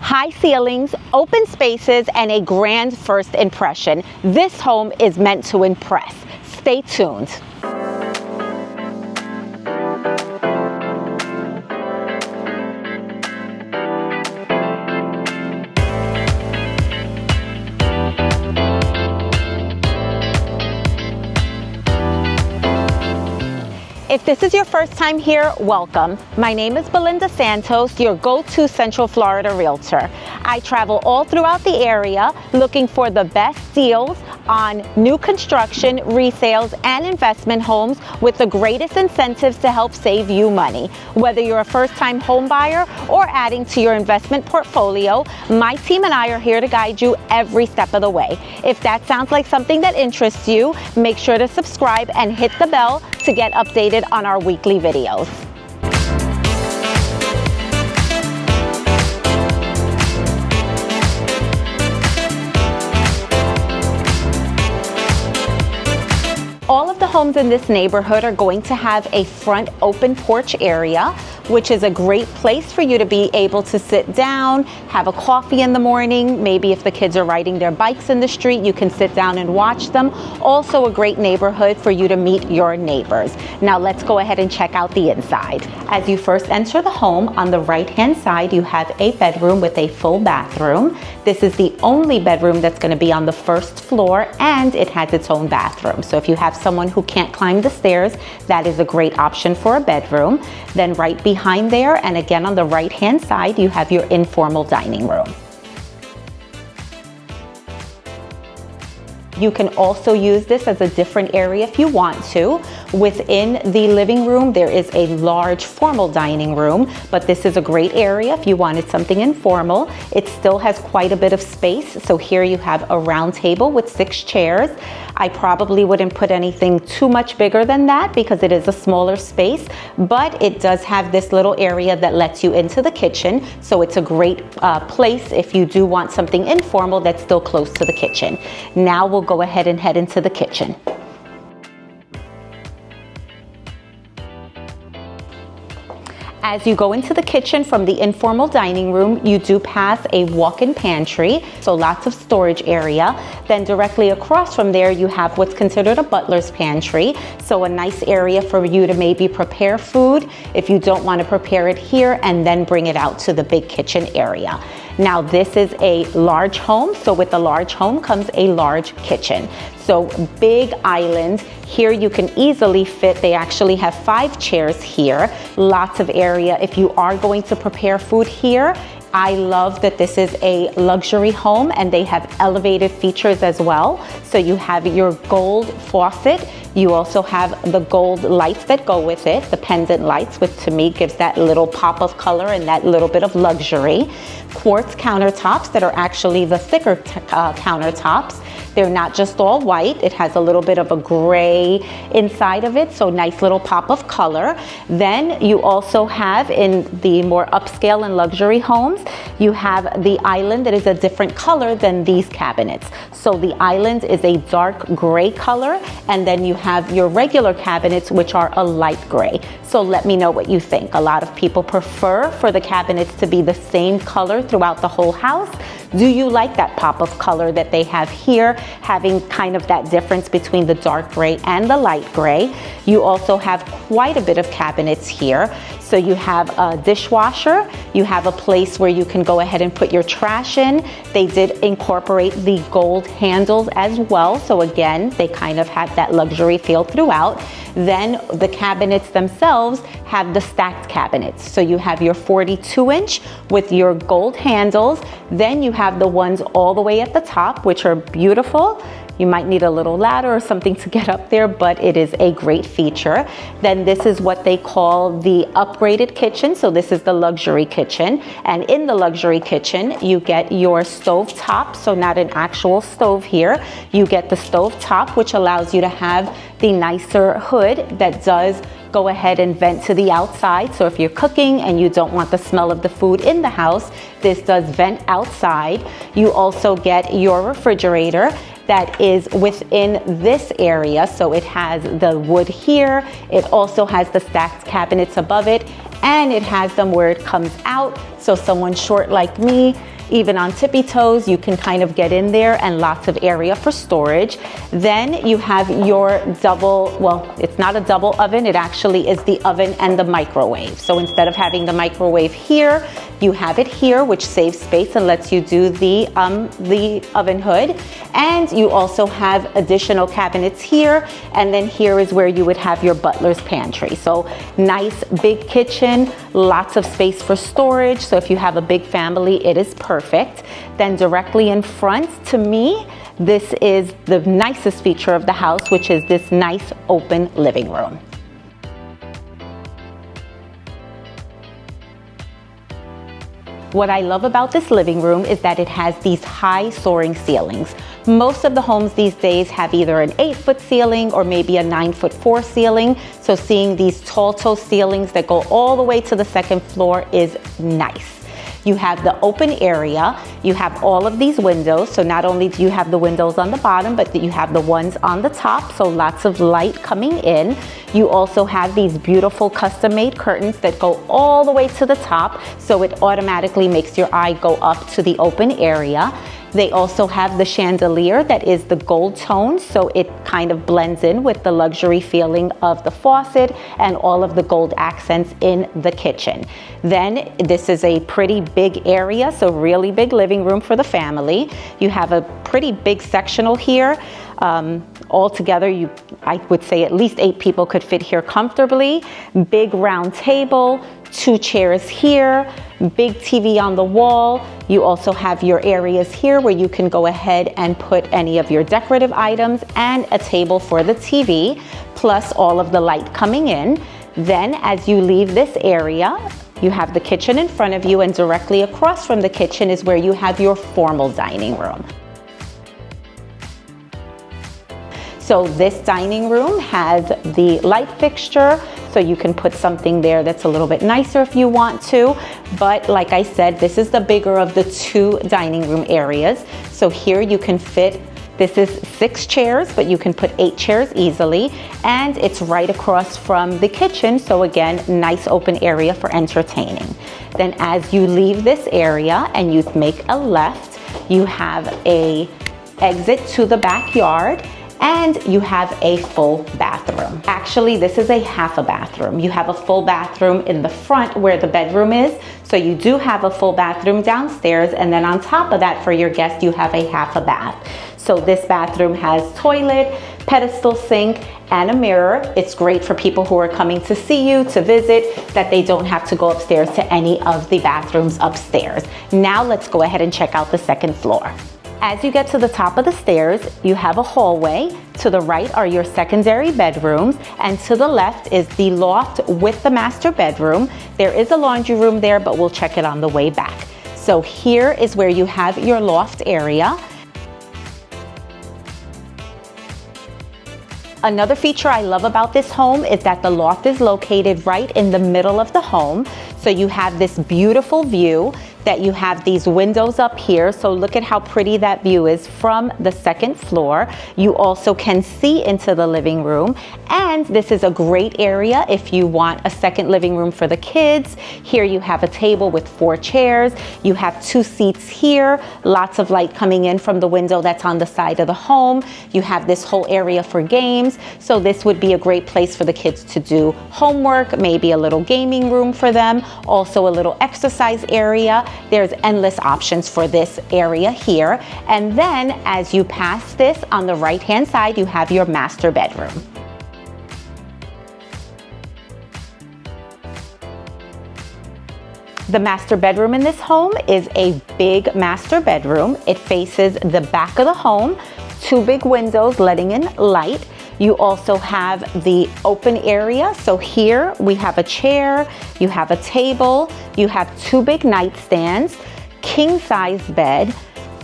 high ceilings, open spaces, and a grand first impression. This home is meant to impress. Stay tuned. If this is your first time here, welcome. My name is Belinda Santos, your go-to Central Florida realtor. I travel all throughout the area looking for the best deals on new construction, resales, and investment homes with the greatest incentives to help save you money. Whether you're a first-time home buyer or adding to your investment portfolio, my team and I are here to guide you every step of the way. If that sounds like something that interests you, make sure to subscribe and hit the bell to get updated on our weekly videos. All of the homes in this neighborhood are going to have a front open porch area, which is a great place for you to be able to sit down, have a coffee in the morning. Maybe if the kids are riding their bikes in the street, you can sit down and watch them. Also a great neighborhood for you to meet your neighbors. Now let's go ahead and check out the inside. As you first enter the home, on the right-hand side, you have a bedroom with a full bathroom. This is the only bedroom that's going to be on the first floor, and it has its own bathroom. So if you have someone who can't climb the stairs, that is a great option for a bedroom. Then right behind there, and again on the right-hand side, you have your informal dining room. You can also use this as a different area if you want to. Within the living room, there is a large formal dining room, but this is a great area if you wanted something informal. It still has quite a bit of space. So here you have a round table with 6 chairs. I probably wouldn't put anything too much bigger than that because it is a smaller space, but it does have this little area that lets you into the kitchen. So it's a great place if you do want something informal that's still close to the kitchen. Now we'll go ahead and head into the kitchen. As you go into the kitchen from the informal dining room, you do pass a walk-in pantry, so lots of storage area. Then directly across from there, you have what's considered a butler's pantry, so a nice area for you to maybe prepare food if you don't want to prepare it here and then bring it out to the big kitchen area. Now this is a large home, so with the large home comes a large kitchen. So big island. Here you can easily fit, they actually have 5 chairs here, lots of area if you are going to prepare food here. I love that this is a luxury home and they have elevated features as well. So you have your gold faucet. You also have the gold lights that go with it, the pendant lights, which to me gives that little pop of color and that little bit of luxury. Quartz countertops that are actually the thicker countertops. They're not just all white. It has a little bit of a gray inside of it, so nice little pop of color. Then you also have, in the more upscale and luxury homes, you have the island that is a different color than these cabinets. So the island is a dark gray color, and then you have your regular cabinets, which are a light gray. So let me know what you think. A lot of people prefer for the cabinets to be the same color throughout the whole house. Do you like that pop of color that they have here, having kind of that difference between the dark gray and the light gray? You also have quite a bit of cabinets here. So you have a dishwasher, you have a place where you can go ahead and put your trash in. They did incorporate the gold handles as well. So again, they kind of have that luxury feel throughout. Then the cabinets themselves have the stacked cabinets. So you have your 42-inch with your gold handles. Then you have the ones all the way at the top, which are beautiful. You might need a little ladder or something to get up there, but it is a great feature. Then this is what they call the upgraded kitchen. So this is the luxury kitchen. And in the luxury kitchen, you get your stove top. So not an actual stove here. You get the stove top, which allows you to have the nicer hood that does go ahead and vent to the outside. So if you're cooking and you don't want the smell of the food in the house, this does vent outside. You also get your refrigerator that is within this area. So it has the wood here. It also has the stacked cabinets above it, and it has them where it comes out. So someone short like me even on tippy toes, you can kind of get in there, and lots of area for storage. Then you have your double, well, it's not a double oven, it actually is the oven and the microwave. So instead of having the microwave here, you have it here, which saves space and lets you do the oven hood. And you also have additional cabinets here, and then here is where you would have your butler's pantry. So nice big kitchen, lots of space for storage. So if you have a big family, it is perfect. Then directly in front, to me, this is the nicest feature of the house, which is this nice open living room. What I love about this living room is that it has these high soaring ceilings. Most of the homes these days have either an 8-foot ceiling or maybe a 9'4" ceiling. So seeing these tall ceilings that go all the way to the second floor is nice. You have the open area, you have all of these windows, so not only do you have the windows on the bottom, but you have the ones on the top, so lots of light coming in. You also have these beautiful custom-made curtains that go all the way to the top, so it automatically makes your eye go up to the open area. They also have the chandelier that is the gold tone, so it kind of blends in with the luxury feeling of the faucet and all of the gold accents in the kitchen. Then this is a pretty big area, so really big living room for the family. You have a pretty big sectional here. Altogether, I would say at least 8 people could fit here comfortably. Big round table, 2 chairs here, big TV on the wall. You also have your areas here where you can go ahead and put any of your decorative items, and a table for the TV, plus all of the light coming in. Then as you leave this area, you have the kitchen in front of you, and directly across from the kitchen is where you have your formal dining room. So this dining room has the light fixture, so you can put something there that's a little bit nicer if you want to. But like I said, this is the bigger of the 2 dining room areas. So here you can fit, this is 6 chairs, but you can put 8 chairs easily. And it's right across from the kitchen. So again, nice open area for entertaining. Then as you leave this area and you make a left, you have a exit to the backyard. And you have a full bathroom. Actually, this is a half a bathroom. You have a full bathroom in the front where the bedroom is. So you do have a full bathroom downstairs. And then on top of that, for your guest, you have a half a bath. So this bathroom has toilet, pedestal sink, and a mirror. It's great for people who are coming to see you, to visit, that they don't have to go upstairs to any of the bathrooms upstairs. Now let's go ahead and check out the second floor. As you get to the top of the stairs, you have a hallway. To the right are your secondary bedrooms, and to the left is the loft with the master bedroom. There is a laundry room there, but we'll check it on the way back. So here is where you have your loft area. Another feature I love about this home is that the loft is located right in the middle of the home. So you have this beautiful view, that you have these windows up here. So look at how pretty that view is from the second floor. You also can see into the living room. And this is a great area if you want a second living room for the kids. Here you have a table with 4 chairs. You have 2 seats here, lots of light coming in from the window that's on the side of the home. You have this whole area for games. So this would be a great place for the kids to do homework, maybe a little gaming room for them, also a little exercise area. There's endless options for this area here. And then as you pass this, on the right-hand side, you have your master bedroom. The master bedroom in this home is a big master bedroom. It faces the back of the home, 2 big windows letting in light. You also have the open area. So here we have a chair, you have a table, you have 2 big nightstands, king size bed,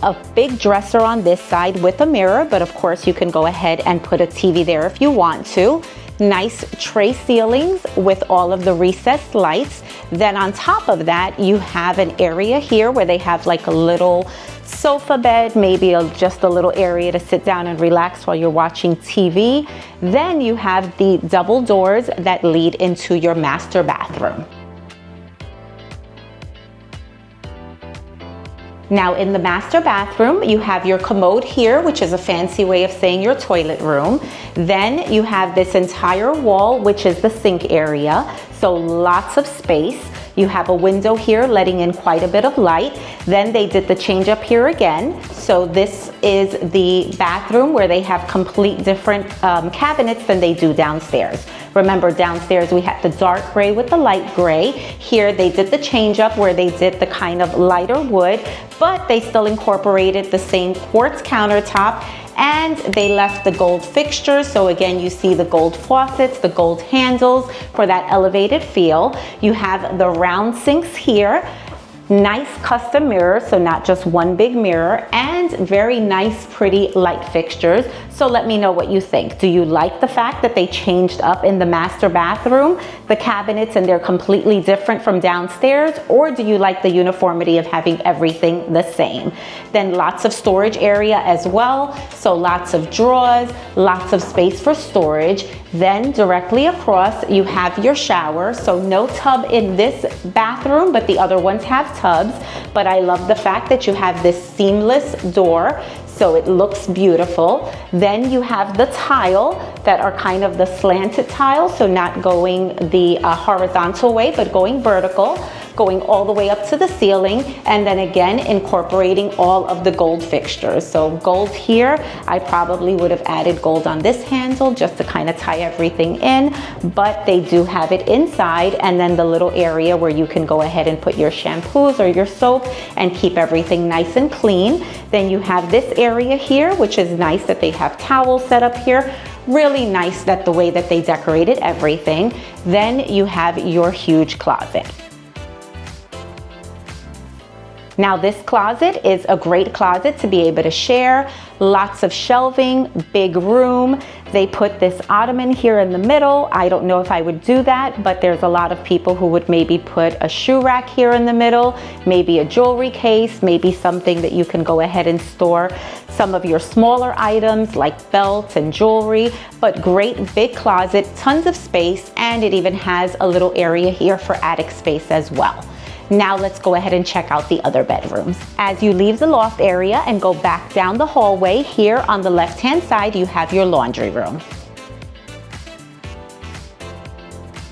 a big dresser on this side with a mirror, but of course you can go ahead and put a TV there if you want to. Nice tray ceilings with all of the recessed lights. Then on top of that, you have an area here where they have like a little sofa bed, maybe just a little area to sit down and relax while you're watching TV. Then you have the double doors that lead into your master bathroom. Now in the master bathroom, you have your commode here, which is a fancy way of saying your toilet room. Then you have this entire wall, which is the sink area. So lots of space. You have a window here letting in quite a bit of light. Then they did the change up here again. So this is the bathroom where they have complete different cabinets than they do downstairs. Remember, downstairs we had the dark gray with the light gray. Here they did the change up where they did the kind of lighter wood, but they still incorporated the same quartz countertop, and they left the gold fixtures. So again, you see the gold faucets, the gold handles for that elevated feel. You have the round sinks here. Nice custom mirrors, so not just one big mirror, and very nice, pretty light fixtures. So let me know what you think. Do you like the fact that they changed up in the master bathroom, the cabinets, and they're completely different from downstairs? Or do you like the uniformity of having everything the same? Then lots of storage area as well. So lots of drawers, lots of space for storage. Then directly across, you have your shower. So no tub in this bathroom, but the other ones have tubs. But I love the fact that you have this seamless door, so it looks beautiful. Then you have the tile that are kind of the slanted tile, so not going the horizontal way, but going vertical, going all the way up to the ceiling, and then again incorporating all of the gold fixtures. So gold here, I probably would have added gold on this handle just to kind of tie everything in, but they do have it inside, and then the little area where you can go ahead and put your shampoos or your soap and keep everything nice and clean. Then you have this area here, which is nice that they have towels set up here. Really nice that the way that they decorated everything. Then you have your huge closet. Now this closet is a great closet to be able to share. Lots of shelving, big room. They put this ottoman here in the middle. I don't know if I would do that, but there's a lot of people who would maybe put a shoe rack here in the middle, maybe a jewelry case, maybe something that you can go ahead and store some of your smaller items like belts and jewelry. But great big closet, tons of space, and it even has a little area here for attic space as well. Now let's go ahead and check out the other bedrooms. As you leave the loft area and go back down the hallway, here on the left-hand side, you have your laundry room.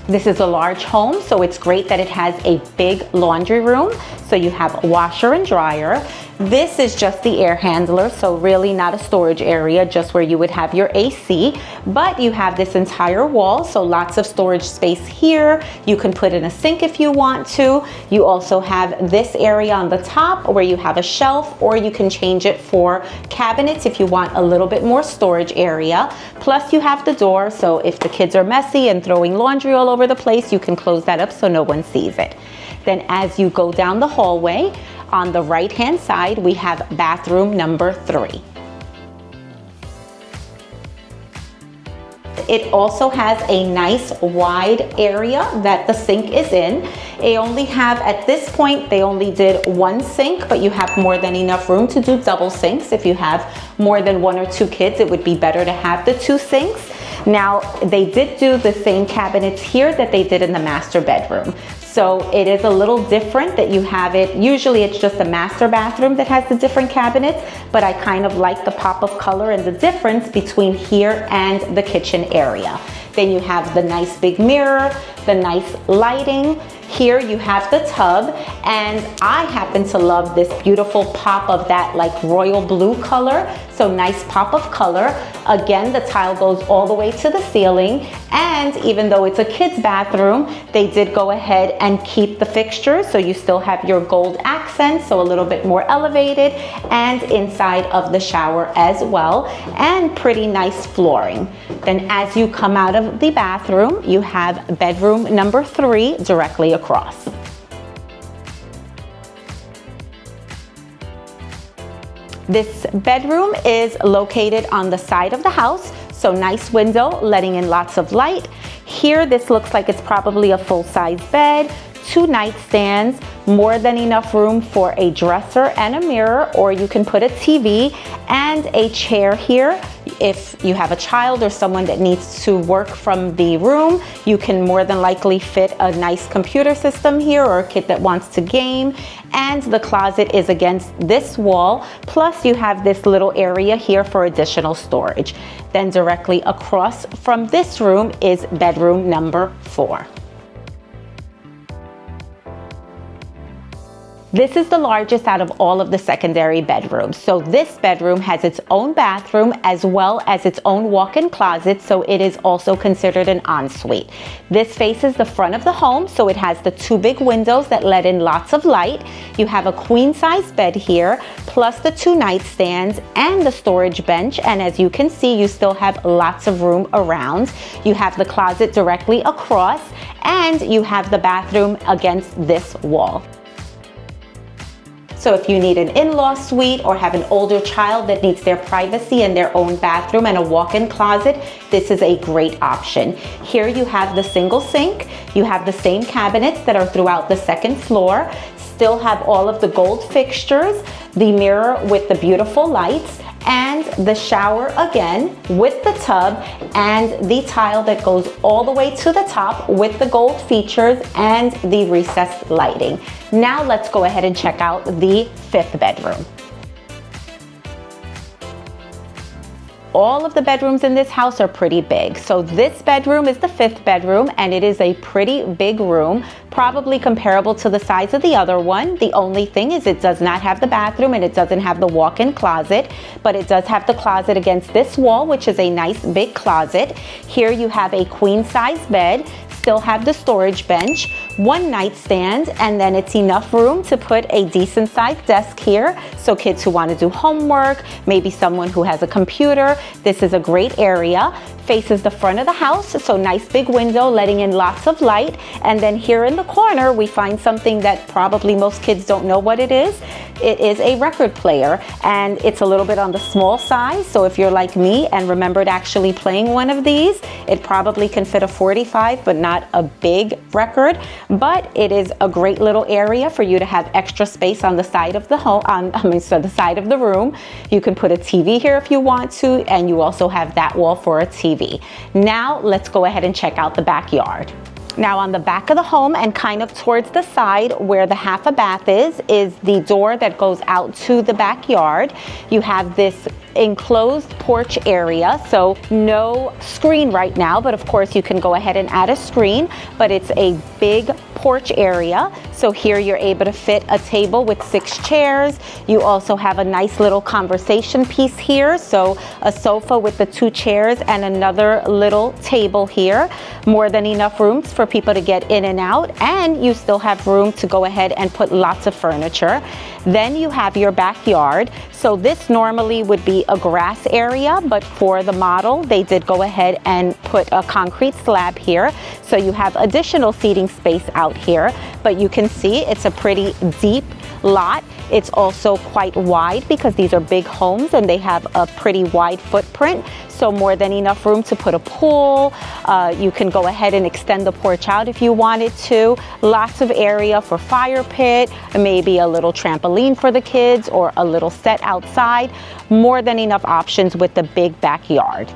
This is a large home, so it's great that it has a big laundry room. So you have a washer and dryer. This is just the air handler, so really not a storage area, just where you would have your AC, but you have this entire wall, so lots of storage space here. You can put in a sink if you want to. You also have this area on the top where you have a shelf, or you can change it for cabinets if you want a little bit more storage area. Plus you have the door, so if the kids are messy and throwing laundry all over the place, you can close that up so no one sees it. Then as you go down the hallway, on the right-hand side, we have bathroom number 3. It also has a nice wide area that the sink is in. They only have, at this point, they only did one sink, but you have more than enough room to do double sinks. If you have more than 1 or 2 kids, it would be better to have the 2 sinks. Now, they did do the same cabinets here that they did in the master bedroom. So it is a little different that you have it. Usually it's just a master bathroom that has the different cabinets, but I kind of like the pop of color and the difference between here and the kitchen area. Then you have the nice big mirror, the nice lighting. Here you have the tub, and I happen to love this beautiful pop of that like royal blue color. So nice pop of color. Again, the tile goes all the way to the ceiling, and even though it's a kid's bathroom, they did go ahead and keep the fixtures, so you still have your gold accents, so a little bit more elevated, and inside of the shower as well, and pretty nice flooring. Then as you come out of the bathroom, you have bedroom number 3 directly across. This bedroom is located on the side of the house, so nice window letting in lots of light. Here, this looks like it's probably a full-size bed, 2 nightstands, more than enough room for a dresser and a mirror, or you can put a TV and a chair here. If you have a child or someone that needs to work from the room, you can more than likely fit a nice computer system here, or a kid that wants to game. And the closet is against this wall, plus you have this little area here for additional storage. Then directly across from this room is bedroom number 4. This is the largest out of all of the secondary bedrooms. So this bedroom has its own bathroom as well as its own walk-in closet, so it is also considered an ensuite. This faces the front of the home, so it has the 2 big windows that let in lots of light. You have a queen-size bed here, plus the 2 nightstands and the storage bench, and as you can see, you still have lots of room around. You have the closet directly across, and you have the bathroom against this wall. So if you need an in-law suite or have an older child that needs their privacy and their own bathroom and a walk-in closet, this is a great option. Here you have the single sink, you have the same cabinets that are throughout the second floor, still have all of the gold fixtures, the mirror with the beautiful lights, and the shower again with the tub and the tile that goes all the way to the top with the gold features and the recessed lighting. Now let's go ahead and check out the 5th bedroom. All of the bedrooms in this house are pretty big. So this bedroom is the 5th bedroom, and it is a pretty big room, probably comparable to the size of the other one. The only thing is it does not have the bathroom and it doesn't have the walk-in closet, but it does have the closet against this wall, which is a nice big closet. Here you have a queen-size bed, still have the storage bench, 1 nightstand, and then it's enough room to put a decent sized desk here. So kids who want to do homework, maybe someone who has a computer, this is a great area. Faces the front of the house, so nice big window letting in lots of light. And then here in the corner, we find something that probably most kids don't know what it is. It is a record player, and it's a little bit on the small size. So if you're like me and remembered actually playing one of these, it probably can fit a 45, but not a big record. But it is a great little area for you to have extra space on the side of the home, the side of the room. You can put a TV here if you want to, and you also have that wall for a TV. Now let's go ahead and check out the backyard. Now on the back of the home and kind of towards the side where the half a bath is the door that goes out to the backyard. You have this enclosed porch area, so no screen right now, but of course you can go ahead and add a screen, but it's a big porch area. So here you're able to fit a table with 6 chairs. You also have a nice little conversation piece here, so a sofa with the 2 chairs and another little table here. More than enough rooms for people to get in and out, and you still have room to go ahead and put lots of furniture. Then you have your backyard. So this normally would be a grass area, but for the model, they did go ahead and put a concrete slab here. So you have additional seating space out here, but you can see it's a pretty deep lot. It's also quite wide because these are big homes and they have a pretty wide footprint. So more than enough room to put a pool. You can go ahead and extend the porch out if you wanted to. Lots of area for fire pit, maybe a little trampoline for the kids or a little set outside. More than enough options with the big backyard.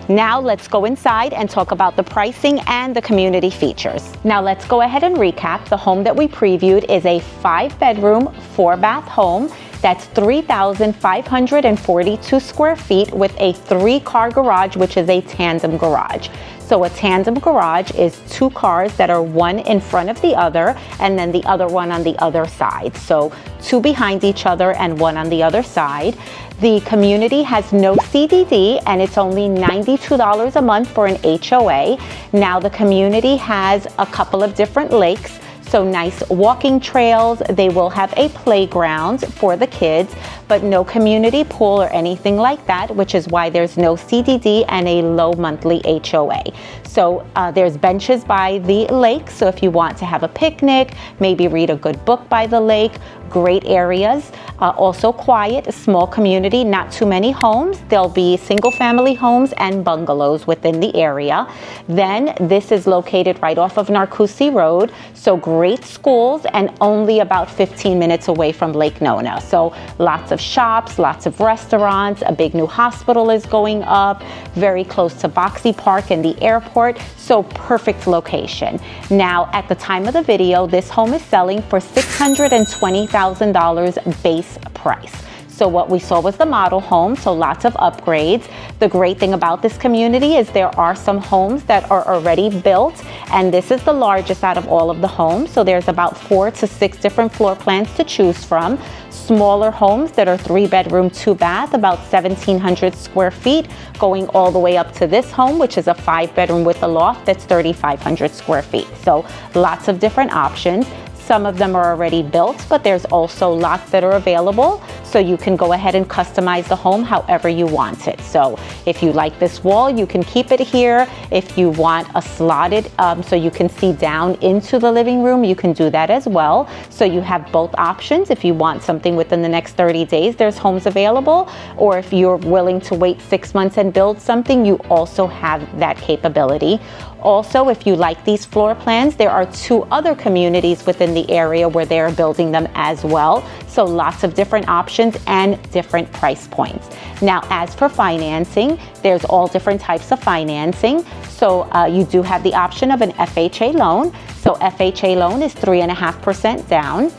Now let's go inside and talk about the pricing and the community features. Now let's go ahead and recap. The home that we previewed is a 5-bedroom, 4-bath home. That's 3,542 square feet with a 3-car garage, which is a tandem garage. So a tandem garage is 2 cars that are one in front of the other and then the other one on the other side. So 2 behind each other and 1 on the other side. The community has no CDD and it's only $92 a month for an HOA. Now the community has a couple of different lakes. So nice walking trails. They will have a playground for the kids, but no community pool or anything like that, which is why there's no CDD and a low monthly HOA. So there's benches by the lake. So if you want to have a picnic, maybe read a good book by the lake, great areas, also quiet, a small community, not too many homes. There'll be single family homes and bungalows within the area. Then this is located right off of Narcoossee Road, so great schools and only about 15 minutes away from Lake Nona. So lots of shops, lots of restaurants, a big new hospital is going up, very close to Boxy Park and the airport, so perfect location. Now, at the time of the video, this home is selling for $620,000 base price. So what we saw was the model home, so lots of upgrades. The great thing about this community is there are some homes that are already built, and this is the largest out of all of the homes. So there's about 4 to 6 different floor plans to choose from. Smaller homes that are 3-bedroom, 2-bath, about 1,700 square feet, going all the way up to this home, which is a 5-bedroom with a loft that's 3,500 square feet. So lots of different options. Some of them are already built, but there's also lots that are available, so you can go ahead and customize the home however you want it. So if you like this wall, you can keep it here. If you want a slotted, so you can see down into the living room, you can do that as well. So you have both options. If you want something within the next 30 days, there's homes available. Or if you're willing to wait 6 months and build something, you also have that capability. Also, if you like these floor plans, there are 2 other communities within the area where they are building them as well. So lots of different options and different price points. Now, as for financing, there's all different types of financing. So you do have the option of an FHA loan. So FHA loan is 3.5% down.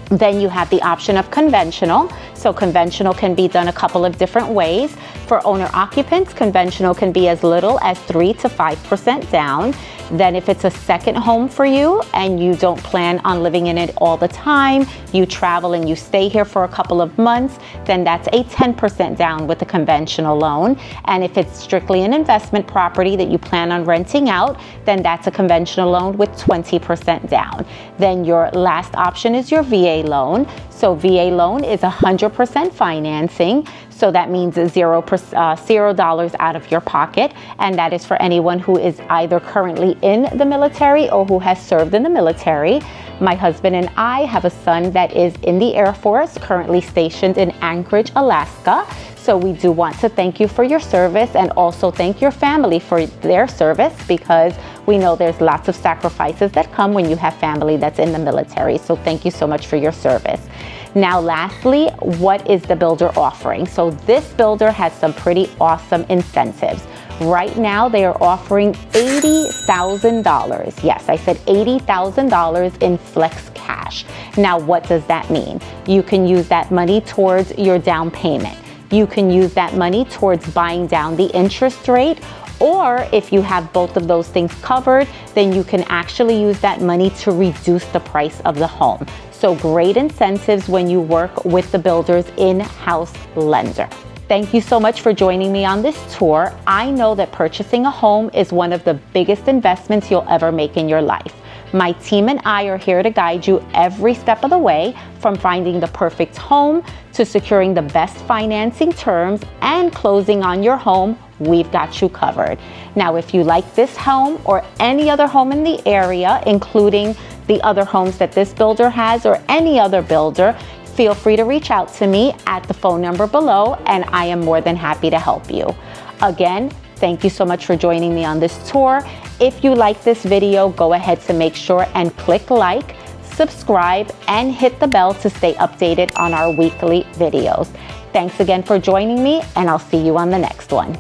Then you have the option of conventional. So conventional can be done a couple of different ways. For owner occupants, conventional can be as little as 3 to 5% down. Then if it's a second home for you and you don't plan on living in it all the time, you travel and you stay here for a couple of months, then that's a 10% down with the conventional loan. And if it's strictly an investment property that you plan on renting out, then that's a conventional loan with 20% down. Then your last option is your VA loan. So VA loan is 100% financing. So that means $0 out of your pocket. And that is for anyone who is either currently in the military or who has served in the military. My husband and I have a son that is in the Air Force, currently stationed in Anchorage, Alaska. So we do want to thank you for your service and also thank your family for their service, because we know there's lots of sacrifices that come when you have family that's in the military. So thank you so much for your service. Now, lastly, what is the builder offering? So this builder has some pretty awesome incentives. Right now, they are offering $80,000. Yes, I said $80,000 in flex cash. Now, what does that mean? You can use that money towards your down payment. You can use that money towards buying down the interest rate, or if you have both of those things covered, then you can actually use that money to reduce the price of the home. So great incentives when you work with the builder's in-house lender. Thank you so much for joining me on this tour. I know that purchasing a home is one of the biggest investments you'll ever make in your life. My team and I are here to guide you every step of the way, from finding the perfect home to securing the best financing terms and closing on your home. We've got you covered. Now, if you like this home or any other home in the area, including the other homes that this builder has or any other builder, feel free to reach out to me at the phone number below, and I am more than happy to help you. Again, thank you so much for joining me on this tour. If you like this video, go ahead to make sure and click like, subscribe, and hit the bell to stay updated on our weekly videos. Thanks again for joining me, and I'll see you on the next one.